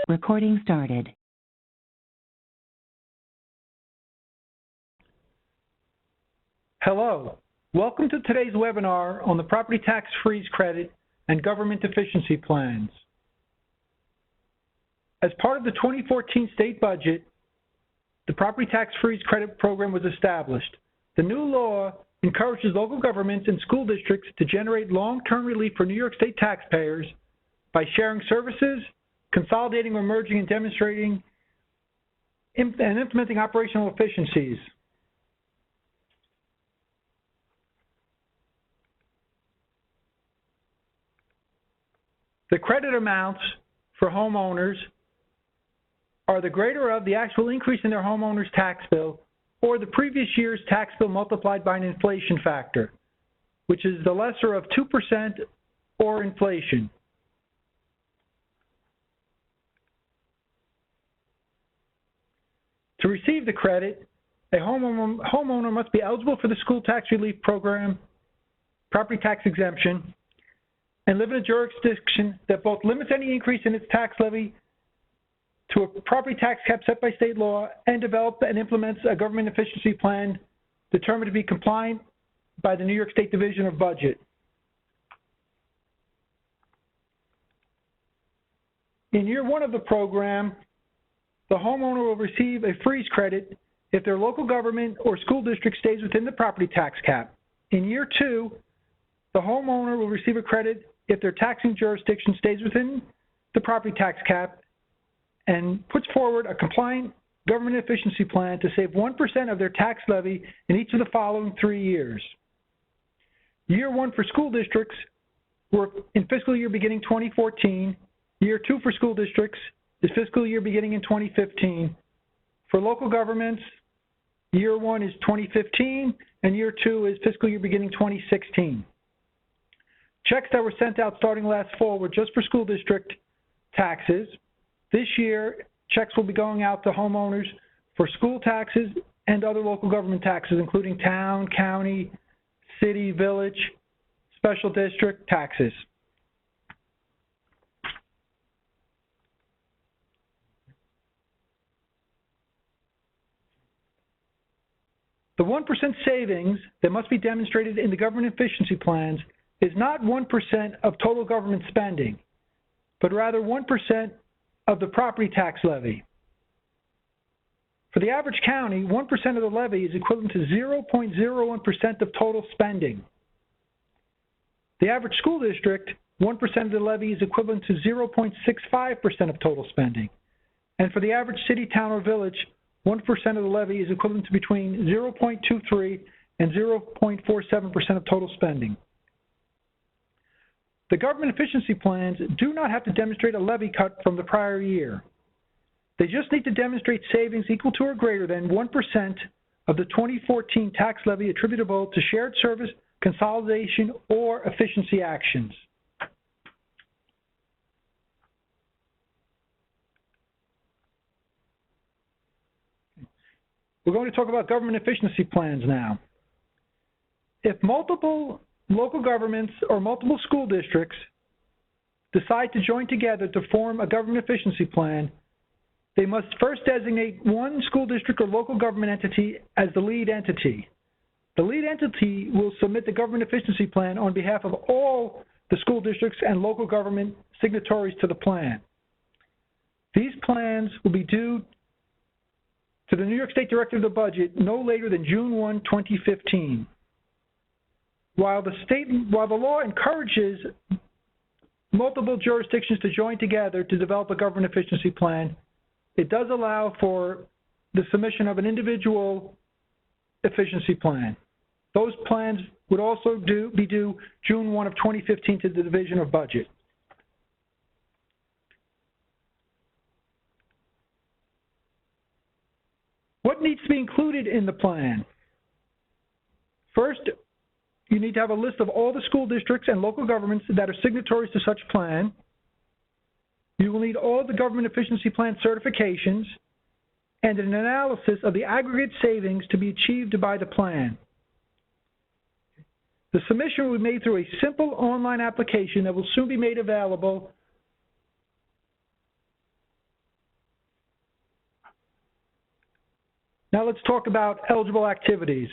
Recording started. Hello. Welcome to today's webinar on the property tax freeze credit and government efficiency plans. As part of the 2014 state budget, the property tax freeze credit program was established. The new law encourages local governments and school districts to generate long-term relief for New York State taxpayers by sharing services, consolidating or merging and demonstrating and implementing operational efficiencies. The credit amounts for homeowners are the greater of the actual increase in their homeowner's tax bill or the previous year's tax bill multiplied by an inflation factor, which is the lesser of 2% or inflation. To receive the credit, a homeowner must be eligible for the school tax relief program, property tax exemption, and live in a jurisdiction that both limits any increase in its tax levy to a property tax cap set by state law and develops and implements a government efficiency plan determined to be compliant by the New York State Division of Budget. In year one of the program, the homeowner will receive a freeze credit if their local government or school district stays within the property tax cap. In year two, the homeowner will receive a credit if their taxing jurisdiction stays within the property tax cap and puts forward a compliant government efficiency plan to save 1% of their tax levy in each of the following 3 years. Year one for school districts were in fiscal year beginning 2014. Year two for school districts is fiscal year beginning in 2015. For local governments, year one is 2015 and year two is fiscal year beginning 2016. Checks that were sent out starting last fall were just for school district taxes. This year, checks will be going out to homeowners for school taxes and other local government taxes, including town, county, city, village, special district taxes. The 1% savings that must be demonstrated in the government efficiency plans is not 1% of total government spending, but rather 1% of the property tax levy. For the average county, 1% of the levy is equivalent to 0.01% of total spending. The average school district, 1% of the levy is equivalent to 0.65% of total spending. And for the average city, town, or village, 1% of the levy is equivalent to between 0.23 and 0.47% of total spending. The government efficiency plans do not have to demonstrate a levy cut from the prior year. They just need to demonstrate savings equal to or greater than 1% of the 2014 tax levy attributable to shared service, consolidation, or efficiency actions. We're going to talk about government efficiency plans now. If multiple local governments or multiple school districts decide to join together to form a government efficiency plan, they must first designate one school district or local government entity as the lead entity. The lead entity will submit the government efficiency plan on behalf of all the school districts and local government signatories to the plan. These plans will be due to the New York State Director of the Budget no later than June 1, 2015. While the law encourages multiple jurisdictions to join together to develop a government efficiency plan, it does allow for the submission of an individual efficiency plan. Those plans would also be due June 1 of 2015 to the Division of Budget. What needs to be included in the plan? First, you need to have a list of all the school districts and local governments that are signatories to such plan. You will need all the government efficiency plan certifications and an analysis of the aggregate savings to be achieved by the plan. The submission will be made through a simple online application that will soon be made available Now let's talk about eligible activities.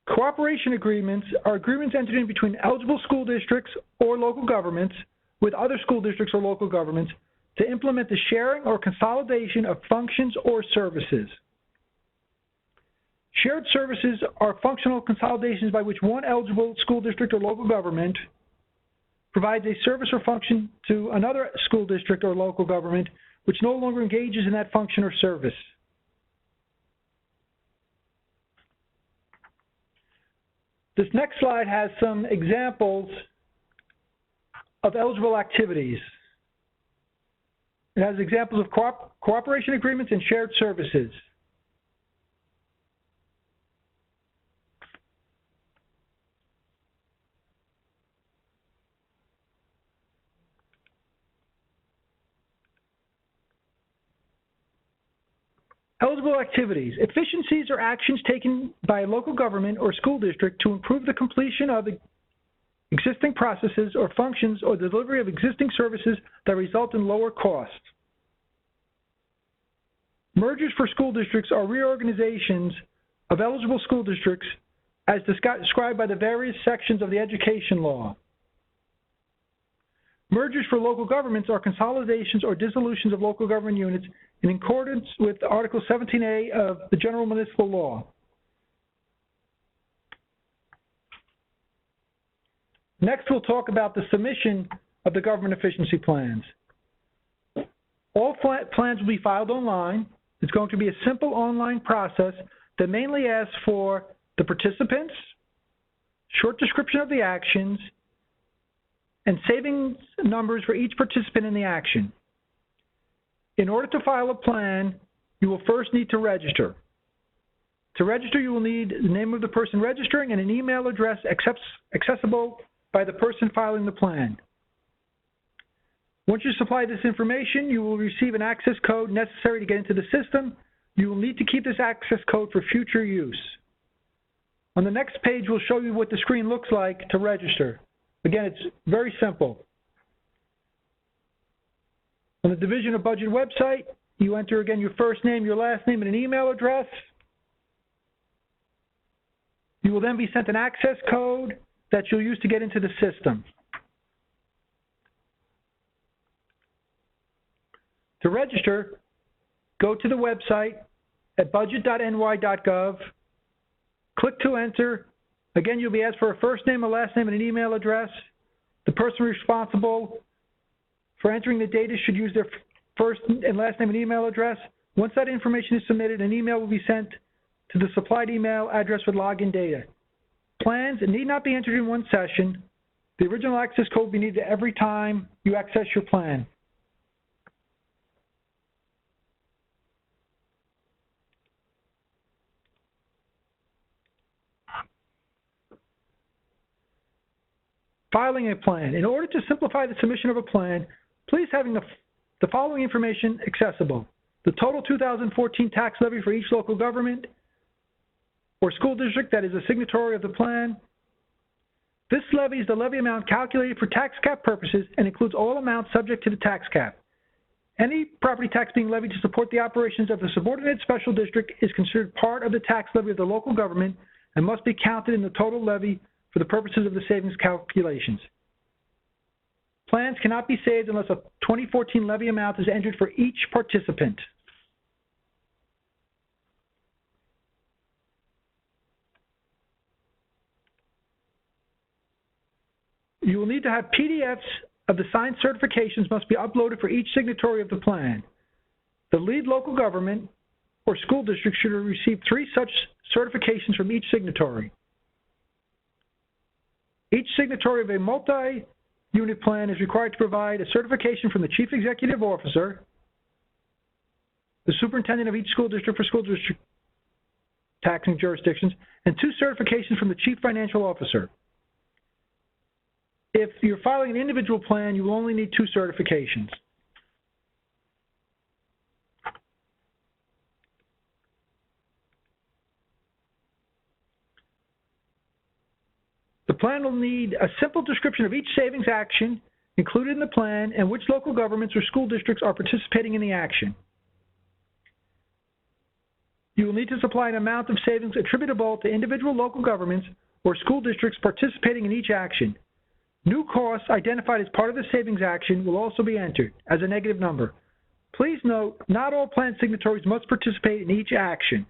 Cooperation agreements are agreements entered in between eligible school districts or local governments with other school districts or local governments to implement the sharing or consolidation of functions or services. Shared services are functional consolidations by which one eligible school district or local government provides a service or function to another school district or local government which no longer engages in that function or service. This next slide has some examples of eligible activities. It has examples of cooperation agreements and shared services. Eligible activities. Efficiencies or actions taken by a local government or school district to improve the completion of existing processes or functions or the delivery of existing services that result in lower costs. Mergers for school districts are reorganizations of eligible school districts as described by the various sections of the education law. Mergers for local governments are consolidations or dissolutions of local government units in accordance with Article 17A of the General Municipal Law. Next, we'll talk about the submission of the government efficiency plans. All plans will be filed online. It's going to be a simple online process that mainly asks for the participants, short description of the actions, and savings numbers for each participant in the action. In order to file a plan, you will first need to register. To register, you will need the name of the person registering and an email address accessible by the person filing the plan. Once you supply this information, you will receive an access code necessary to get into the system. You will need to keep this access code for future use. On the next page, we'll show you what the screen looks like to register. Again, it's very simple. On the Division of Budget website, you enter again your first name, your last name, and an email address. You will then be sent an access code that you'll use to get into the system. To register, go to the website at budget.ny.gov, click to enter. Again, you'll be asked for a first name, a last name, and an email address. The person responsible for entering the data should use their first and last name and email address. Once that information is submitted, an email will be sent to the supplied email address with login data. Plans need not be entered in one session. The original access code will be needed every time you access your plan. Filing a plan. In order to simplify the submission of a plan, please having the following information accessible. The total 2014 tax levy for each local government or school district that is a signatory of the plan. This levy is the levy amount calculated for tax cap purposes and includes all amounts subject to the tax cap. Any property tax being levied to support the operations of the subordinate special district is considered part of the tax levy of the local government and must be counted in the total levy for the purposes of the savings calculations. Plans cannot be saved unless a 2014 levy amount is entered for each participant. You will need to have PDFs of the signed certifications must be uploaded for each signatory of the plan. The lead local government or school district should receive 3 such certifications from each signatory. Each signatory of a multi-unit plan is required to provide a certification from the Chief Executive Officer, the Superintendent of each school district for school district taxing jurisdictions, and 2 certifications from the Chief Financial Officer. If you're filing an individual plan, you will only need 2 certifications. The plan will need a simple description of each savings action included in the plan and which local governments or school districts are participating in the action. You will need to supply an amount of savings attributable to individual local governments or school districts participating in each action. New costs identified as part of the savings action will also be entered as a negative number. Please note, not all plan signatories must participate in each action.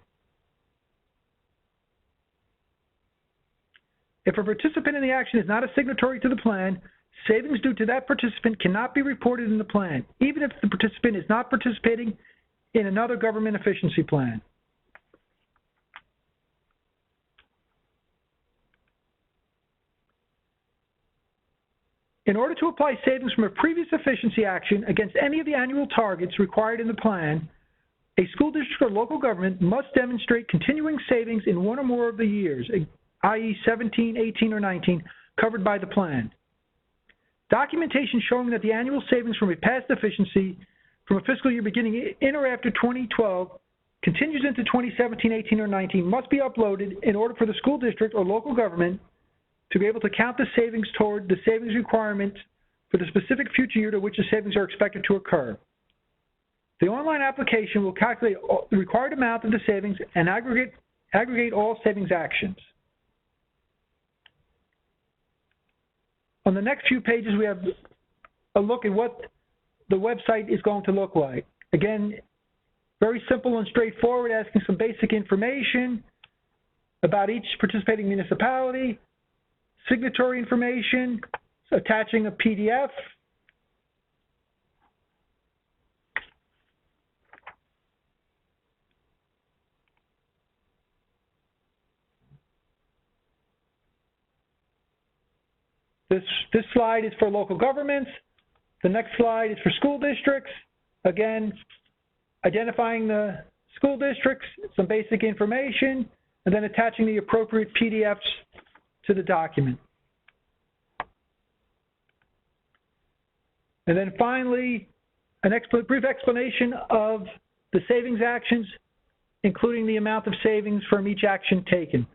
If a participant in the action is not a signatory to the plan, savings due to that participant cannot be reported in the plan, even if the participant is not participating in another government efficiency plan. In order to apply savings from a previous efficiency action against any of the annual targets required in the plan, a school district or local government must demonstrate continuing savings in one or more of the years, i.e. 17, 18, or 19, covered by the plan. Documentation showing that the annual savings from a past efficiency from a fiscal year beginning in or after 2012 continues into 2017, 18, or 19 must be uploaded in order for the school district or local government to be able to count the savings toward the savings requirement for the specific future year to which the savings are expected to occur. The online application will calculate the required amount of the savings and aggregate all savings actions. On the next few pages, we have a look at what the website is going to look like. Again, very simple and straightforward, asking some basic information about each participating municipality, signatory information, attaching a PDF, This slide is for local governments. The next slide is for school districts. Again, identifying the school districts, some basic information, and then attaching the appropriate PDFs to the document. And then finally, a brief explanation of the savings actions, including the amount of savings from each action taken.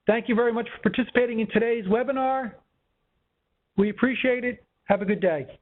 Thank you very much for participating in today's webinar. We appreciate it. Have a good day.